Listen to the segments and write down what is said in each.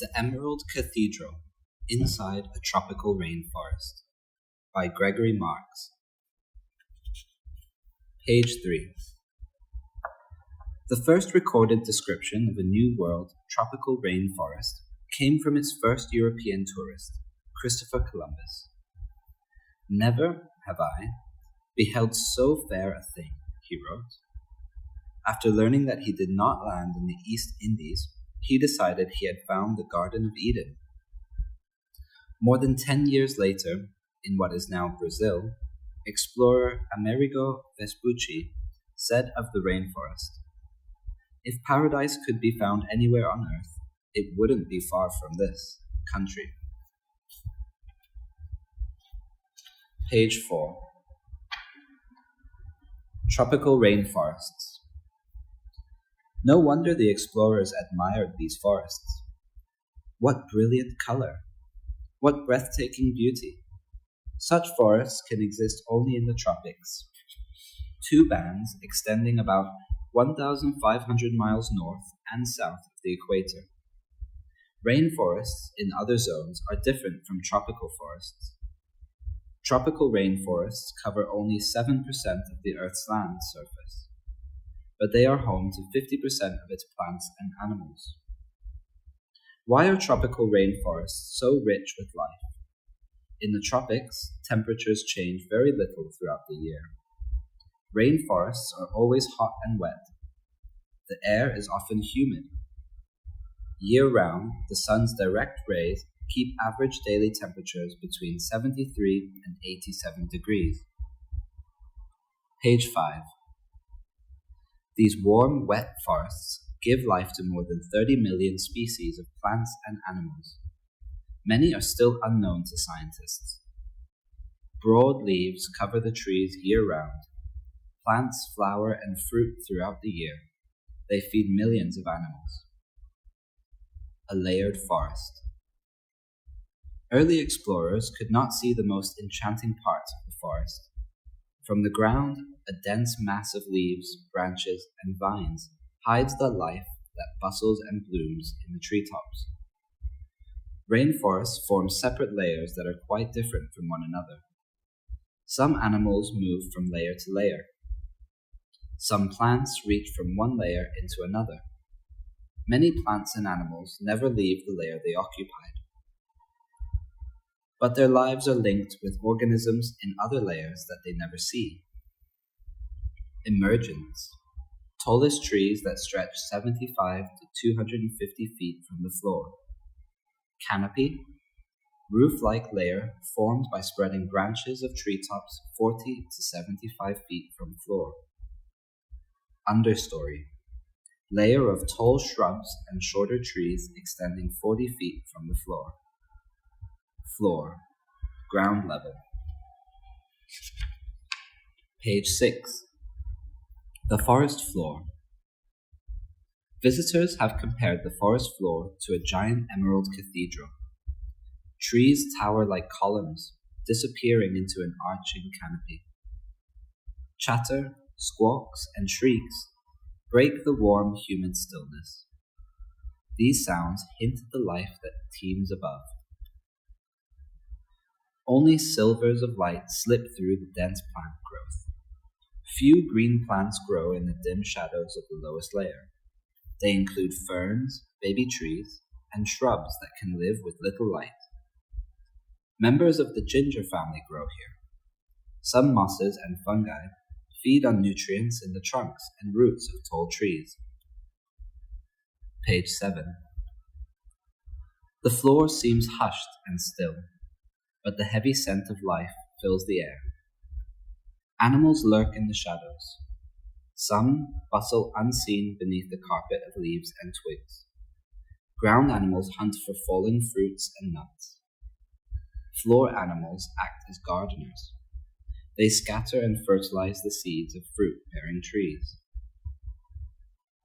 The Emerald Cathedral, Inside a Tropical Rainforest, by Gregory Marks. Page 3. The first recorded description of a New World tropical rainforest came from its first European tourist, Christopher Columbus. Never have I beheld so fair a thing, he wrote. After learning that he did not land in the East Indies, he decided he had found the Garden of Eden. More than 10 years later, in what is now Brazil, explorer Amerigo Vespucci said of the rainforest, "If paradise could be found anywhere on earth, it wouldn't be far from this country." Page 4. Tropical rainforests. No wonder the explorers admired these forests. What brilliant color! What breathtaking beauty! Such forests can exist only in the tropics. Two bands extending about 1,500 miles north and south of the equator. Rainforests in other zones are different from tropical forests. Tropical rainforests cover only 7% of the Earth's land surface, but they are home to 50% of its plants and animals. Why are tropical rainforests so rich with life? In the tropics, temperatures change very little throughout the year. Rainforests are always hot and wet. The air is often humid. Year-round, the sun's direct rays keep average daily temperatures between 73 and 87 degrees. Page 5. These warm, wet forests give life to more than 30 million species of plants and animals. Many are still unknown to scientists. Broad leaves cover the trees year-round. Plants flower and fruit throughout the year. They feed millions of animals. A layered forest. Early explorers could not see the most enchanting parts of the forest. From the ground, a dense mass of leaves, branches, and vines hides the life that bustles and blooms in the treetops. Rainforests form separate layers that are quite different from one another. Some animals move from layer to layer. Some plants reach from one layer into another. Many plants and animals never leave the layer they occupied. But their lives are linked with organisms in other layers that they never see. Emergence. Tallest trees that stretch 75 to 250 feet from the floor. Canopy. Roof-like layer formed by spreading branches of treetops 40 to 75 feet from floor. Understory. Layer of tall shrubs and shorter trees extending 40 feet from the floor. Floor. Ground level. Page 6. The forest floor. Visitors have compared the forest floor to a giant emerald cathedral. Trees tower like columns, disappearing into an arching canopy. Chatter, squawks, and shrieks break the warm, humid stillness. These sounds hint at the life that teems above. Only silvers of light slip through the dense plant growth. Few green plants grow in the dim shadows of the lowest layer. They include ferns, baby trees, and shrubs that can live with little light. Members of the ginger family grow here. Some mosses and fungi feed on nutrients in the trunks and roots of tall trees. Page 7. The floor seems hushed and still, but the heavy scent of life fills the air. Animals lurk in the shadows. Some bustle unseen beneath the carpet of leaves and twigs. Ground animals hunt for fallen fruits and nuts. Floor animals act as gardeners. They scatter and fertilize the seeds of fruit-bearing trees.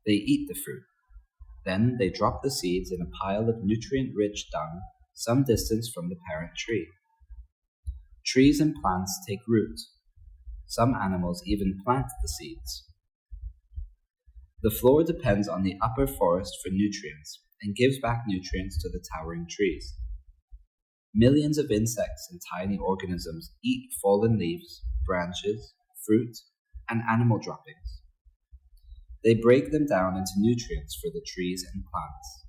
They eat the fruit. Then they drop the seeds in a pile of nutrient-rich dung some distance from the parent tree. Trees and plants take root. Some animals even plant the seeds. The floor depends on the upper forest for nutrients and gives back nutrients to the towering trees. Millions of insects and tiny organisms eat fallen leaves, branches, fruit, and animal droppings. They break them down into nutrients for the trees and plants.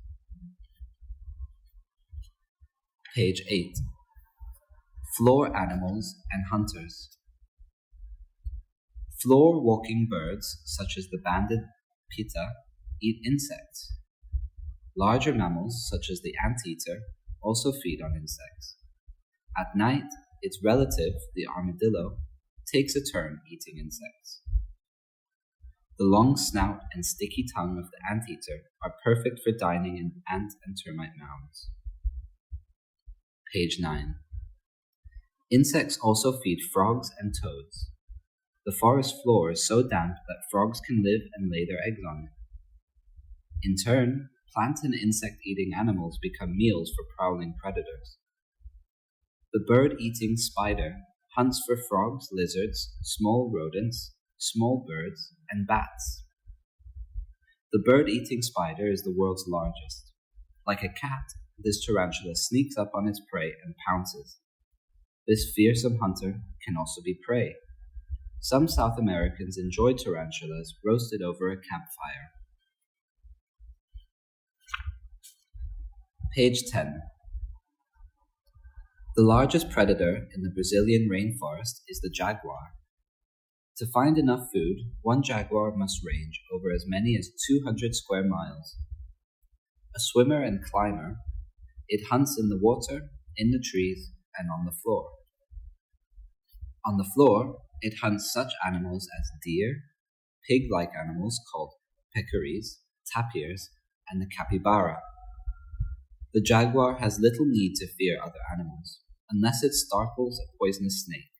Page 8. Floor animals and hunters. Floor-walking birds, such as the banded pitta, eat insects. Larger mammals, such as the anteater, also feed on insects. At night, its relative, the armadillo, takes a turn eating insects. The long snout and sticky tongue of the anteater are perfect for dining in ant and termite mounds. Page 9. Insects also feed frogs and toads. The forest floor is so damp that frogs can live and lay their eggs on it. In turn, plant and insect-eating animals become meals for prowling predators. The bird-eating spider hunts for frogs, lizards, small rodents, small birds, and bats. The bird-eating spider is the world's largest. Like a cat, this tarantula sneaks up on its prey and pounces. This fearsome hunter can also be prey. Some South Americans enjoy tarantulas roasted over a campfire. Page 10. The largest predator in the Brazilian rainforest is the jaguar. To find enough food, one jaguar must range over as many as 200 square miles. A swimmer and climber, it hunts in the water, in the trees, and on the floor. On the floor, it hunts such animals as deer, pig-like animals called peccaries, tapirs, and the capybara. The jaguar has little need to fear other animals, unless it startles a poisonous snake.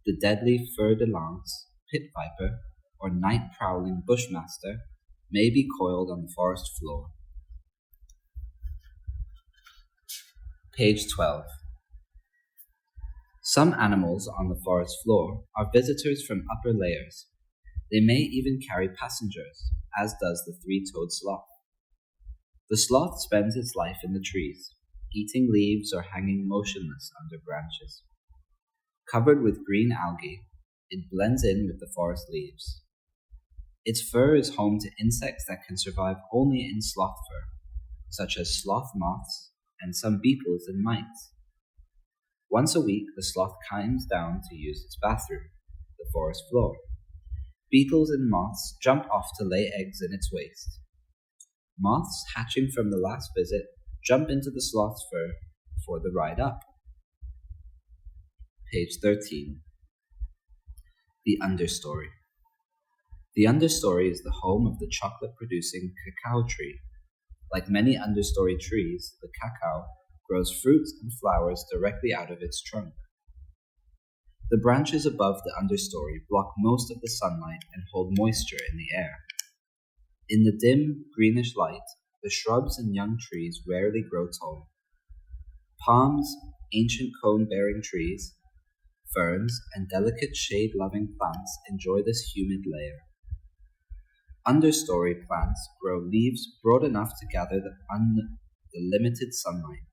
The deadly fer-de-lance, pit viper, or night-prowling bushmaster may be coiled on the forest floor. Page 12. Some animals on the forest floor are visitors from upper layers. They may even carry passengers, as does the three-toed sloth. The sloth spends its life in the trees, eating leaves or hanging motionless under branches. Covered with green algae, it blends in with the forest leaves. Its fur is home to insects that can survive only in sloth fur, such as sloth moths and some beetles and mites. Once a week, the sloth climbs down to use its bathroom, the forest floor. Beetles and moths jump off to lay eggs in its waist. Moths hatching from the last visit jump into the sloth's fur for the ride up. Page 13. The understory. The understory is the home of the chocolate-producing cacao tree. Like many understory trees, the cacao grows fruits and flowers directly out of its trunk. The branches above the understory block most of the sunlight and hold moisture in the air. In the dim, greenish light, the shrubs and young trees rarely grow tall. Palms, ancient cone-bearing trees, ferns, and delicate shade-loving plants enjoy this humid layer. Understory plants grow leaves broad enough to gather the limited sunlight.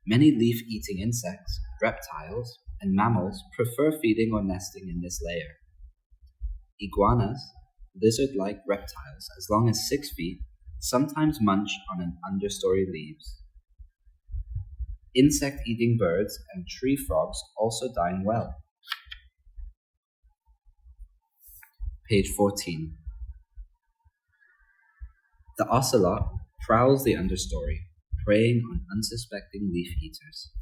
Many leaf-eating insects, reptiles, and mammals prefer feeding or nesting in this layer. Iguanas, lizard-like reptiles as long as 6 feet, sometimes munch on an understory leaves. Insect-eating birds and tree frogs also dine well. Page 14. The ocelot prowls the understory, preying on unsuspecting leaf eaters.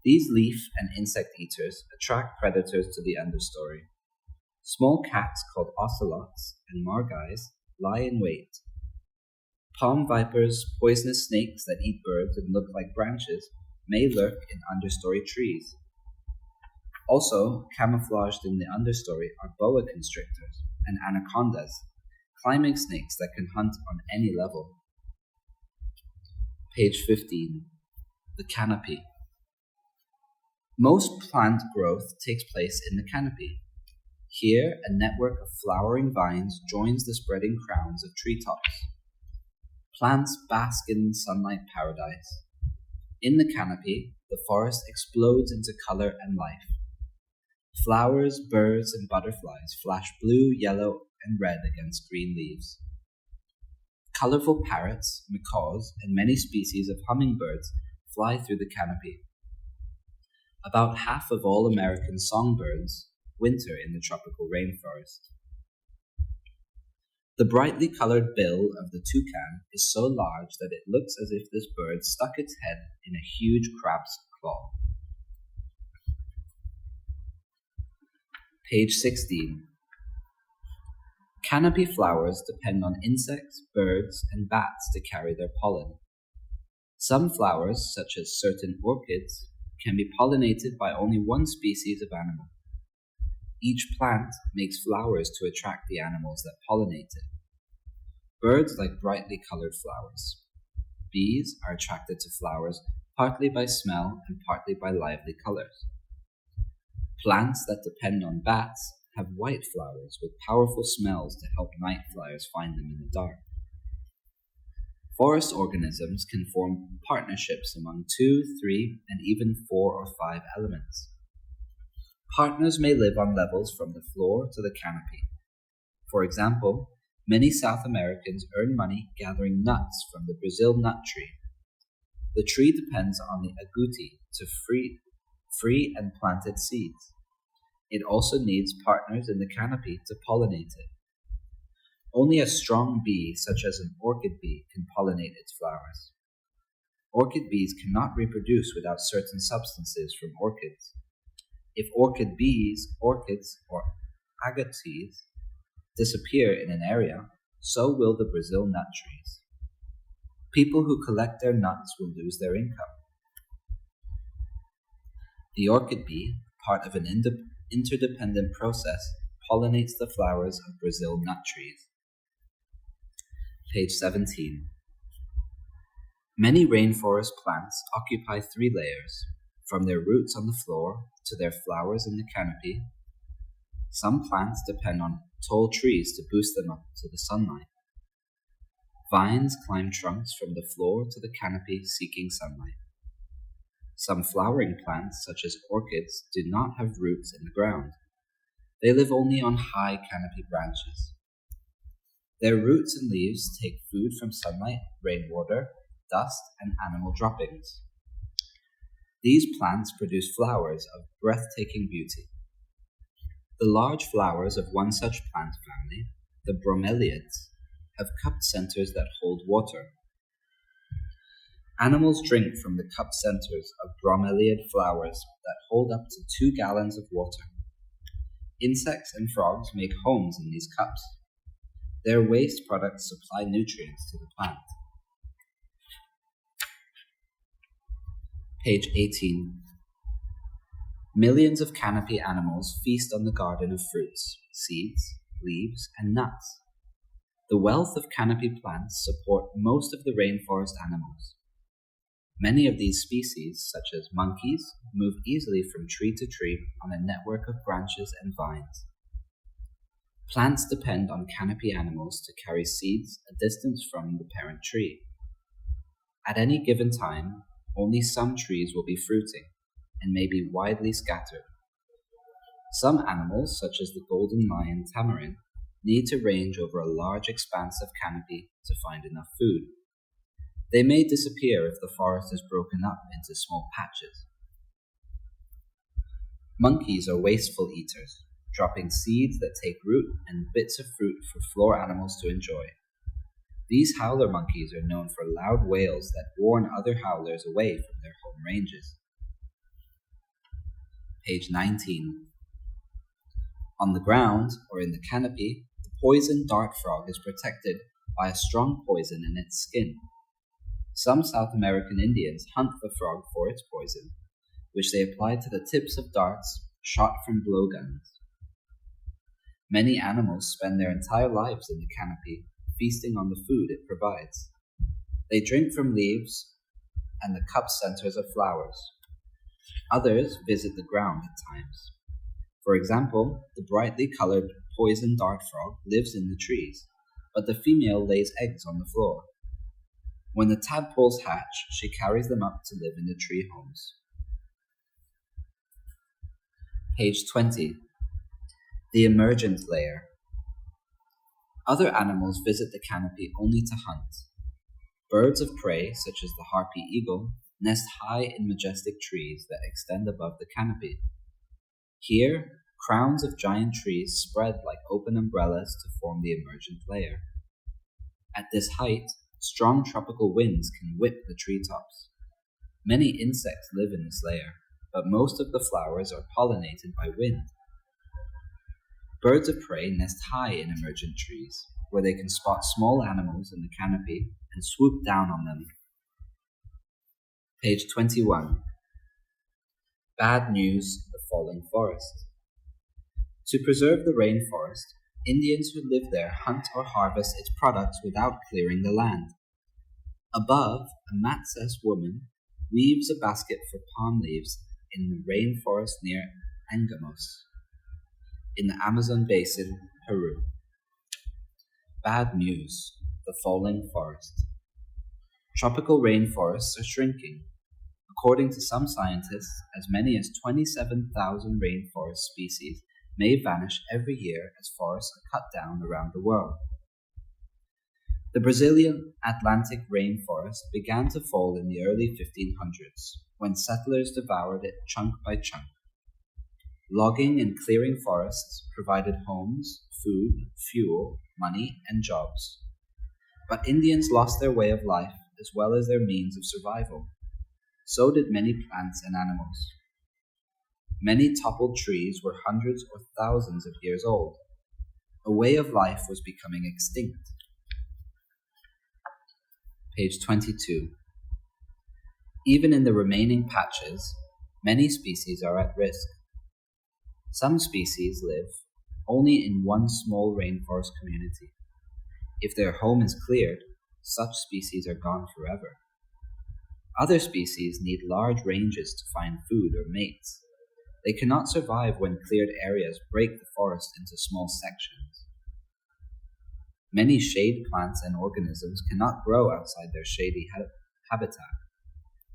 These leaf and insect eaters attract predators to the understory. Small cats called ocelots and margais lie in wait. Palm vipers, poisonous snakes that eat birds and look like branches, may lurk in understory trees. Also, camouflaged in the understory are boa constrictors and anacondas, climbing snakes that can hunt on any level. Page 15. The canopy. Most plant growth takes place in the canopy. Here, a network of flowering vines joins the spreading crowns of treetops. Plants bask in sunlight paradise. In the canopy, the forest explodes into color and life. Flowers, birds, and butterflies flash blue, yellow, and red against green leaves. Colorful parrots, macaws, and many species of hummingbirds fly through the canopy. About half of all American songbirds winter in the tropical rainforest. The brightly colored bill of the toucan is so large that it looks as if this bird stuck its head in a huge crab's claw. Page 16. Canopy flowers depend on insects, birds, and bats to carry their pollen. Some flowers, such as certain orchids, can be pollinated by only one species of animal. Each plant makes flowers to attract the animals that pollinate it. Birds like brightly colored flowers. Bees are attracted to flowers partly by smell and partly by lively colors. Plants that depend on bats have white flowers with powerful smells to help night flyers find them in the dark. Forest organisms can form partnerships among 2, 3, and even 4 or 5 elements. Partners may live on levels from the floor to the canopy. For example, many South Americans earn money gathering nuts from the Brazil nut tree. The tree depends on the agouti to free and planted seeds. It also needs partners in the canopy to pollinate it. Only a strong bee, such as an orchid bee, can pollinate its flowers. Orchid bees cannot reproduce without certain substances from orchids. If orchid bees, orchids, or agates disappear in an area, so will the Brazil nut trees. People who collect their nuts will lose their income. The orchid bee, part of an interdependent process, pollinates the flowers of Brazil nut trees. Page 17. Many rainforest plants occupy 3 layers, from their roots on the floor to their flowers in the canopy. Some plants depend on tall trees to boost them up to the sunlight. Vines climb trunks from the floor to the canopy seeking sunlight. Some flowering plants, such as orchids, do not have roots in the ground. They live only on high canopy branches. Their roots and leaves take food from sunlight, rainwater, dust, and animal droppings. These plants produce flowers of breathtaking beauty. The large flowers of one such plant family, the bromeliads, have cupped centers that hold water. Animals drink from the cupped centers of bromeliad flowers that hold up to 2 gallons of water. Insects and frogs make homes in these cups. Their waste products supply nutrients to the plant. Page 18. Millions of canopy animals feast on the garden of fruits, seeds, leaves, and nuts. The wealth of canopy plants support most of the rainforest animals. Many of these species, such as monkeys, move easily from tree to tree on a network of branches and vines. Plants depend on canopy animals to carry seeds a distance from the parent tree. At any given time, only some trees will be fruiting and may be widely scattered. Some animals, such as the golden lion tamarin, need to range over a large expanse of canopy to find enough food. They may disappear if the forest is broken up into small patches. Monkeys are wasteful eaters, dropping seeds that take root and bits of fruit for floor animals to enjoy. These howler monkeys are known for loud wails that warn other howlers away from their home ranges. Page 19. On the ground, or in the canopy, the poison dart frog is protected by a strong poison in its skin. Some South American Indians hunt the frog for its poison, which they apply to the tips of darts shot from blowguns. Many animals spend their entire lives in the canopy, feasting on the food it provides. They drink from leaves and the cup centers of flowers. Others visit the ground at times. For example, the brightly colored poison dart frog lives in the trees, but the female lays eggs on the floor. When the tadpoles hatch, she carries them up to live in the tree homes. Page 20. The emergent layer. Other animals visit the canopy only to hunt. Birds of prey, such as the harpy eagle, nest high in majestic trees that extend above the canopy. Here, crowns of giant trees spread like open umbrellas to form the emergent layer. At this height, strong tropical winds can whip the treetops. Many insects live in this layer, but most of the flowers are pollinated by wind. Birds of prey nest high in emergent trees, where they can spot small animals in the canopy and swoop down on them. Page 21. Bad news, the falling forest. To preserve the rainforest, Indians who live there hunt or harvest its products without clearing the land. Above, a mat-cess woman weaves a basket for palm leaves in the rainforest near Angamos, in the Amazon basin, Peru. Bad news, the falling forest. Tropical rainforests are shrinking. According to some scientists, as many as 27,000 rainforest species may vanish every year as forests are cut down around the world. The Brazilian Atlantic rainforest began to fall in the early 1500s, when settlers devoured it chunk by chunk. Logging and clearing forests provided homes, food, fuel, money, and jobs. But Indians lost their way of life as well as their means of survival. So did many plants and animals. Many toppled trees were hundreds or thousands of years old. A way of life was becoming extinct. Page 22. Even in the remaining patches, many species are at risk. Some species live only in one small rainforest community. If their home is cleared, such species are gone forever. Other species need large ranges to find food or mates. They cannot survive when cleared areas break the forest into small sections. Many shade plants and organisms cannot grow outside their shady habitat.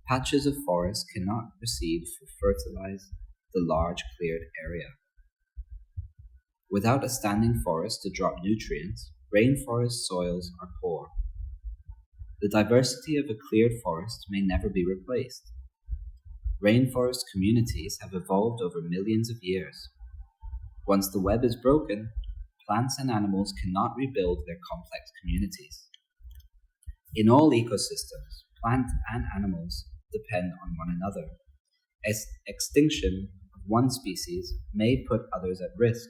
Patches of forest cannot proceed to fertilize the large cleared area. Without a standing forest to drop nutrients, rainforest soils are poor. The diversity of a cleared forest may never be replaced. Rainforest communities have evolved over millions of years. Once the web is broken, plants and animals cannot rebuild their complex communities. In all ecosystems, plants and animals depend on one another. Extinction of one species may put others at risk.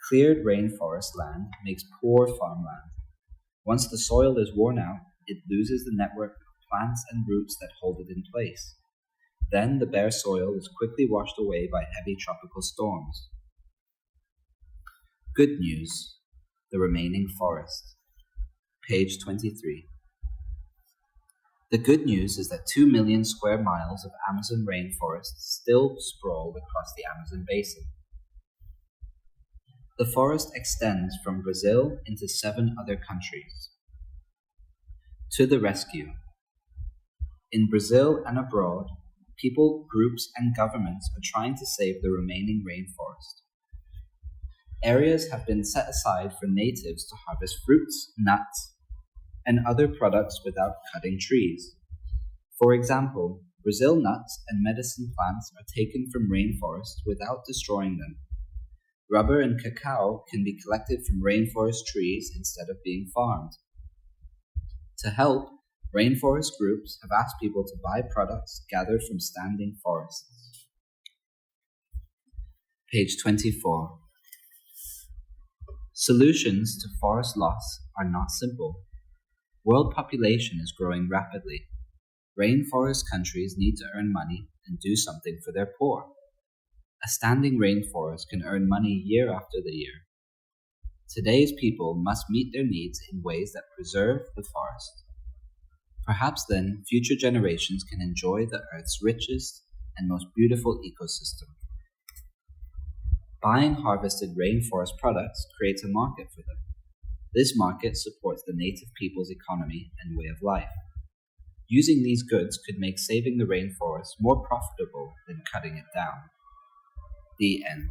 Cleared rainforest land makes poor farmland. Once the soil is worn out, it loses the network of plants and roots that hold it in place. Then the bare soil is quickly washed away by heavy tropical storms. Good news, the remaining forest. Page 23. The good news is that 2 million square miles of Amazon rainforest still sprawl across the Amazon basin. The forest extends from Brazil into 7 other countries. To the rescue. In Brazil and abroad, people, groups, and governments are trying to save the remaining rainforest. Areas have been set aside for natives to harvest fruits, nuts, and other products without cutting trees. For example, Brazil nuts and medicine plants are taken from rainforests without destroying them. Rubber and cacao can be collected from rainforest trees instead of being farmed. To help, rainforest groups have asked people to buy products gathered from standing forests. Page 24. Solutions to forest loss are not simple. World population is growing rapidly. Rainforest countries need to earn money and do something for their poor. A standing rainforest can earn money year after the year. Today's people must meet their needs in ways that preserve the forest. Perhaps then future generations can enjoy the Earth's richest and most beautiful ecosystem. Buying harvested rainforest products creates a market for them. This market supports the native people's economy and way of life. Using these goods could make saving the rainforest more profitable than cutting it down. The end.